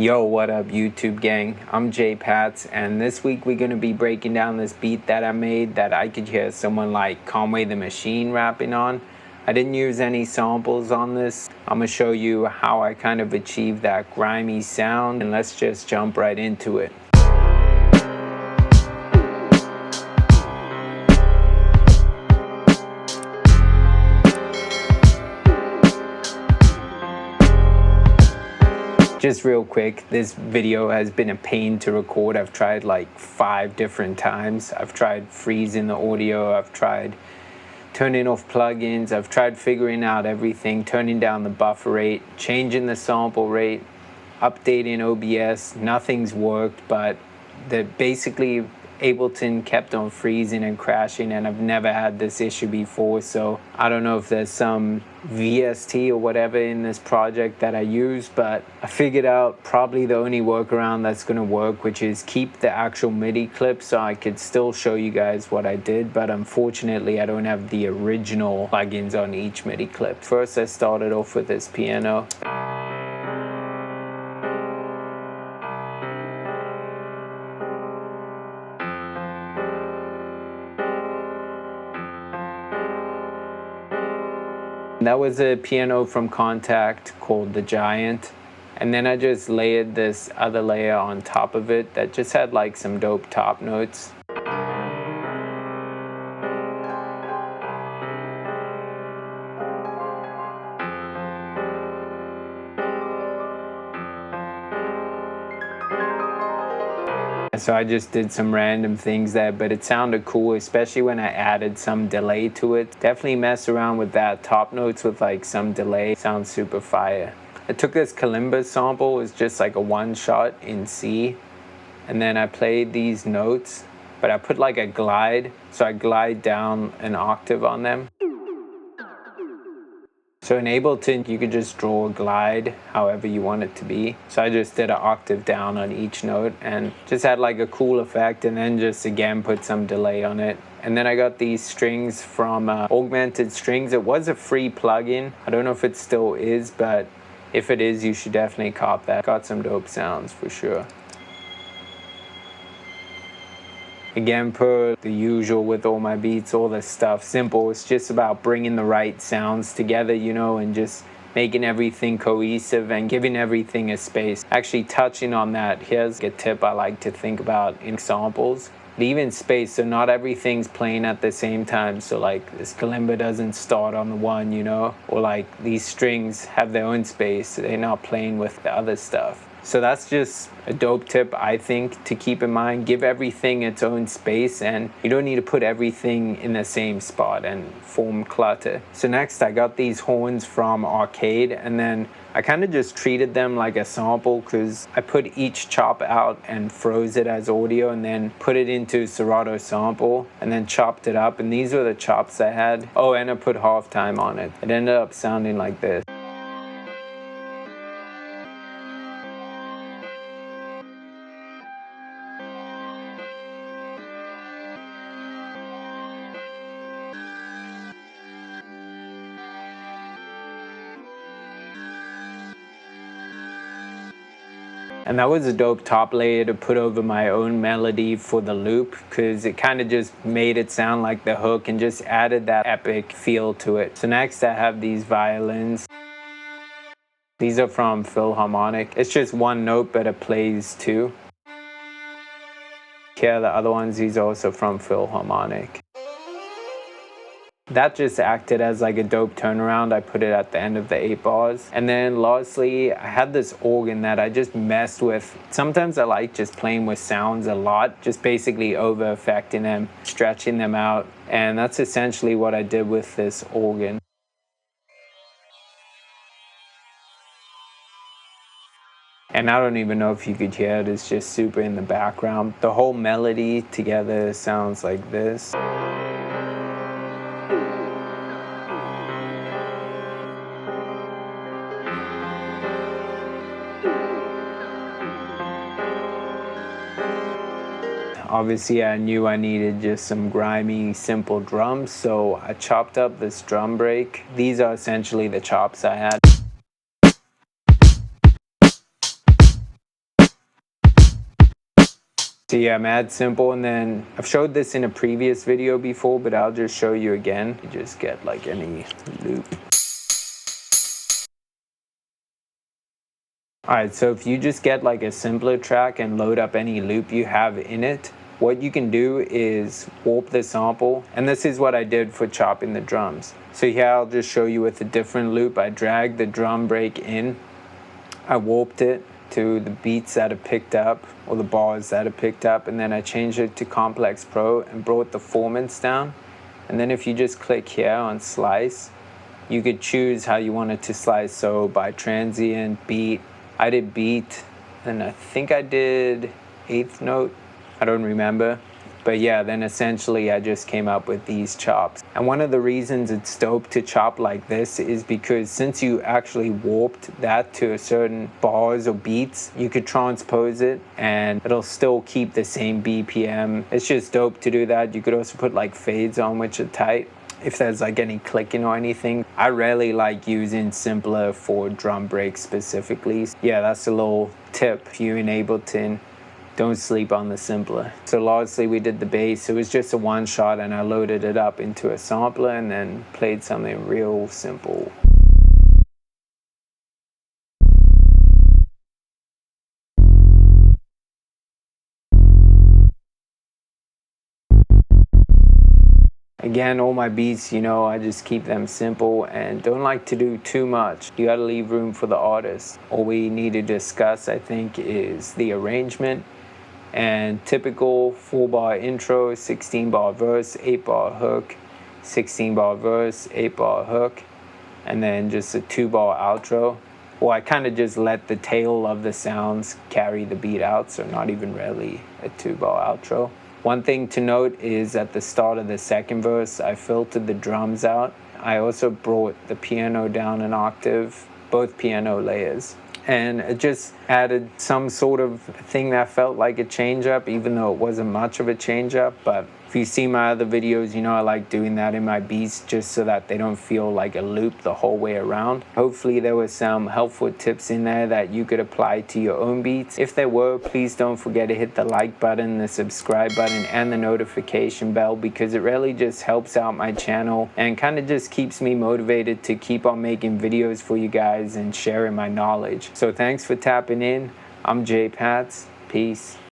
Yo, what up YouTube gang? I'm Jay Pats, and this week we're going to be breaking down this beat that I made that I could hear someone like Conway the Machine rapping on. I didn't use any samples on this. I'm going to show you how I kind of achieved that grimy sound, and let's just jump right into it. Just real quick, this video has been a pain to record. I've tried like 5 different times. I've tried freezing the audio, I've tried turning off plugins, I've tried figuring out everything, turning down the buffer rate, changing the sample rate, updating OBS. Nothing's worked, but basically Ableton kept on freezing and crashing, and I've never had this issue before, so I don't know if there's some VST or whatever in this project that I use, but I figured out probably the only workaround that's going to work, which is keep the actual MIDI clip so I could still show you guys what I did, but unfortunately I don't have the original plugins on each MIDI clip. First I started off with this piano. That was a piano from Contact called The Giant, and then I just layered this other layer on top of it that just had like some dope top notes. So I just did some random things there, but it sounded cool, especially when I added some delay to it. Definitely mess around with that top notes with like some delay. Sounds super fire. I took this Kalimba sample, it's just like a one shot in C, and then I played these notes, but I put like a glide, so I glide down an octave on them. So in Ableton, you could just draw a glide however you want it to be. So I just did an octave down on each note and just had like a cool effect, and then just again put some delay on it. And then I got these strings from Augmented Strings. It was a free plugin. I don't know if it still is, but if it is, you should definitely cop that. Got some dope sounds for sure. Again, per the usual with all my beats, all this stuff, simple. It's just about bringing the right sounds together, you know, and just making everything cohesive and giving everything a space. Actually touching on that, here's a tip I like to think about in samples. Leaving space, so not everything's playing at the same time. So like this kalimba doesn't start on the one, you know, or like these strings have their own space. They're not playing with the other stuff. So that's just a dope tip, I think, to keep in mind. Give everything its own space, and you don't need to put everything in the same spot and form clutter. So next I got these horns from Arcade, and then I kind of just treated them like a sample because I put each chop out and froze it as audio, and then put it into Serato sample and then chopped it up, and these were the chops I had. Oh, and I put halftime on it. It ended up sounding like this. And that was a dope top layer to put over my own melody for the loop, because it kind of just made it sound like the hook and just added that epic feel to it. So next I have these violins. These are from Philharmonic. It's just one note, but it plays two. Here, the other ones, these are also from Philharmonic. That just acted as like a dope turnaround. I put it at the end of the 8 bars. And then lastly, I had this organ that I just messed with. Sometimes I like just playing with sounds a lot, just basically over affecting them, stretching them out. And that's essentially what I did with this organ. And I don't even know if you could hear it, it's just super in the background. The whole melody together sounds like this. Obviously, I knew I needed just some grimy, simple drums, so I chopped up this drum break. These are essentially the chops I had. So yeah, mad simple. And then I've showed this in a previous video before, but I'll just show you again. You just get like any loop. Alright, so if you just get like a simpler track and load up any loop you have in it, what you can do is warp the sample, and this is what I did for chopping the drums. So here I'll just show you with a different loop. I dragged the drum break in, I warped it to the beats that it picked up, or the bars that it picked up, and then I changed it to Complex Pro and brought the formants down. And then if you just click here on slice, you could choose how you want it to slice, so by transient, beat. I did beat, and I think I did eighth note, I don't remember. But yeah, then essentially I just came up with these chops. And one of the reasons it's dope to chop like this is because since you actually warped that to a certain bars or beats, you could transpose it and it'll still keep the same BPM. It's just dope to do that. You could also put like fades on which are tight if there's like any clicking or anything. I rarely like using simpler for drum breaks specifically. Yeah, that's a little tip if you're in Ableton. Don't sleep on the simpler. So lastly, we did the bass. It was just a one shot and I loaded it up into a sampler and then played something real simple. Again, all my beats, you know, I just keep them simple and don't like to do too much. You gotta leave room for the artist. All we need to discuss, I think, is the arrangement. And typical 4-bar intro, 16-bar verse, 8-bar hook, 16-bar verse, 8-bar hook, and then just a 2-bar outro. Or I kind of just let the tail of the sounds carry the beat out, so not even really a 2-bar outro. One thing to note is at the start of the second verse, I filtered the drums out. I also brought the piano down an octave, both piano layers. And it just added some sort of thing that felt like a change up, even though it wasn't much of a change up. But if you see my other videos, you know I like doing that in my beats just so that they don't feel like a loop the whole way around. Hopefully there were some helpful tips in there that you could apply to your own beats. If there were, please don't forget to hit the like button, the subscribe button, and the notification bell, because it really just helps out my channel and kind of just keeps me motivated to keep on making videos for you guys and sharing my knowledge. So thanks for tapping in. I'm J Pats. Peace.